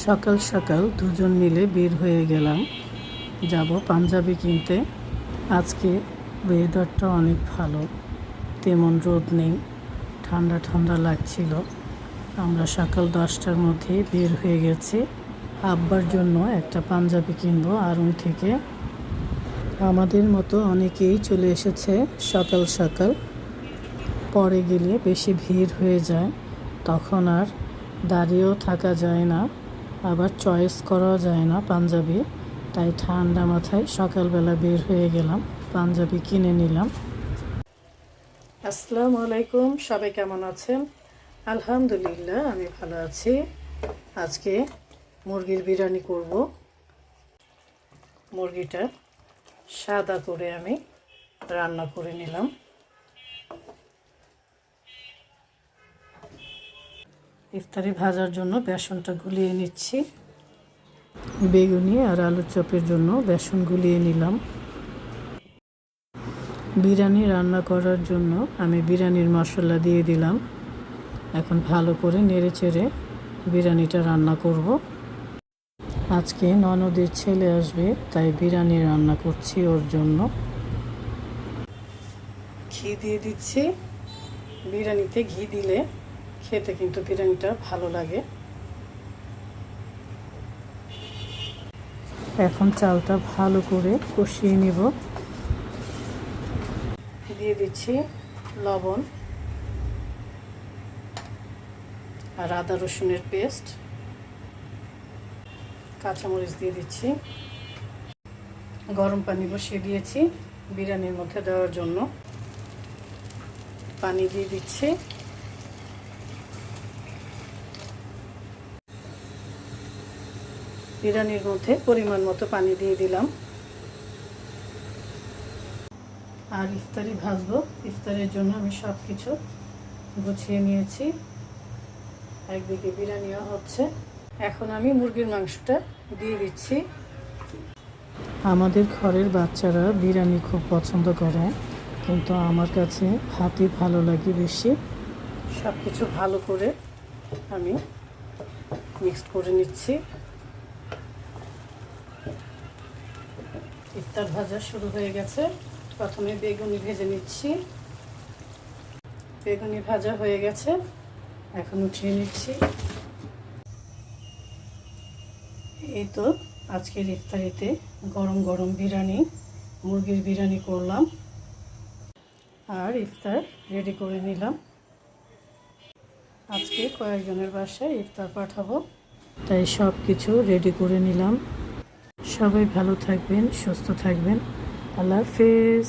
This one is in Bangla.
সকাল সকাল দুজন মিলে বের হয়ে গেলাম, যাব পাঞ্জাবি কিনতে। আজকে ওয়েদারটা অনেক ভালো, তেমন রোদ নেই, ঠান্ডা ঠান্ডা লাগছিল। আমরা সকাল 10টার মধ্যে বের হয়ে গেছি। আব্বার জন্য একটা পাঞ্জাবি কিনবো আড়ং থেকে। আমাদের মতো অনেকেই চলে এসেছে সকাল সকাল। পরে গেলে বেশি ভিড় হয়ে যায়, তখন আর দাঁড়িয়েও থাকা যায় না, আবার চয়েস করাও যায় না পাঞ্জাবি। তাই ঠান্ডা মাথায় সকালবেলা বের হয়ে গেলাম, পাঞ্জাবি কিনে নিলাম। আসসালামু আলাইকুম, সবাই কেমন আছেন? আলহামদুলিল্লাহ, আমি ভালো আছি। আজকে মুরগির বিরিয়ানি করব। মুরগিটা সাদা করে আমি রান্না করে নিলাম। ইফতারি ভাজার জন্য বেসনটা গুলিয়ে নিচ্ছি। বেগুনি আর আলুর চপের জন্য বেসন গুলিয়ে নিলাম। বিরিয়ানি রান্না করার জন্য আমি বিরিয়ানির মশলা দিয়ে দিলাম। এখন ভালো করে নেড়ে চেড়ে বিরিয়ানিটা রান্না করব। আজকে ননদের ছেলে আসবে, তাই বিরিয়ানি রান্না করছি ওর জন্য। ঘি দিয়ে দিচ্ছি। বিরিয়ানিতে ঘি দিলে খেতে কিন্তু বিরিয়ানিটা ভালো লাগে। এখন চালটা ভালো করে কষিয়ে নেব। দিয়ে দিচ্ছি লবণ আর আদা রসুনের পেস্ট, কাঁচামরিচ দিয়ে দিচ্ছি। গরম পানি বসিয়ে দিয়েছি বিরিয়ানির মধ্যে দেওয়ার জন্য। পানি দিয়ে দিচ্ছি। বিরিয়ানির মধ্যে পরিমাণ মতো পানি দিয়ে দিলাম। আর ইফতারি ভাজবো। ইফতারের জন্য আমি সব কিছু গুছিয়ে নিয়েছি। একদিকে বিরিয়ানিও হচ্ছে। এখন আমি মুরগির মাংসটা দিয়ে দিচ্ছি। আমাদের ঘরের বাচ্চারা বিরিয়ানি খুব পছন্দ করে, কিন্তু আমার কাছে ভাতই ভালো লাগে বেশি। সব কিছু ভালো করে আমি মিক্সড করে নিচ্ছি। ইফতার ভাজা শুরু হয়ে গেছে। প্রথমে বেগুনি ভেজে নিচ্ছি। বেগুনি ভাজা হয়ে গেছে, এখন উঠিয়ে নিচ্ছি। এই তো আজকের ইফতারিতে গরম গরম বিরিয়ানি, মুরগির বিরিয়ানি করলাম আর ইফতার রেডি করে নিলাম। আজকে কয়েকজনের বাসায় ইফতার পাঠাবো, তাই সব কিছু রেডি করে নিলাম। সবাই ভালো থাকবেন, সুস্থ থাকবেন। আল্লাহ হাফেজ।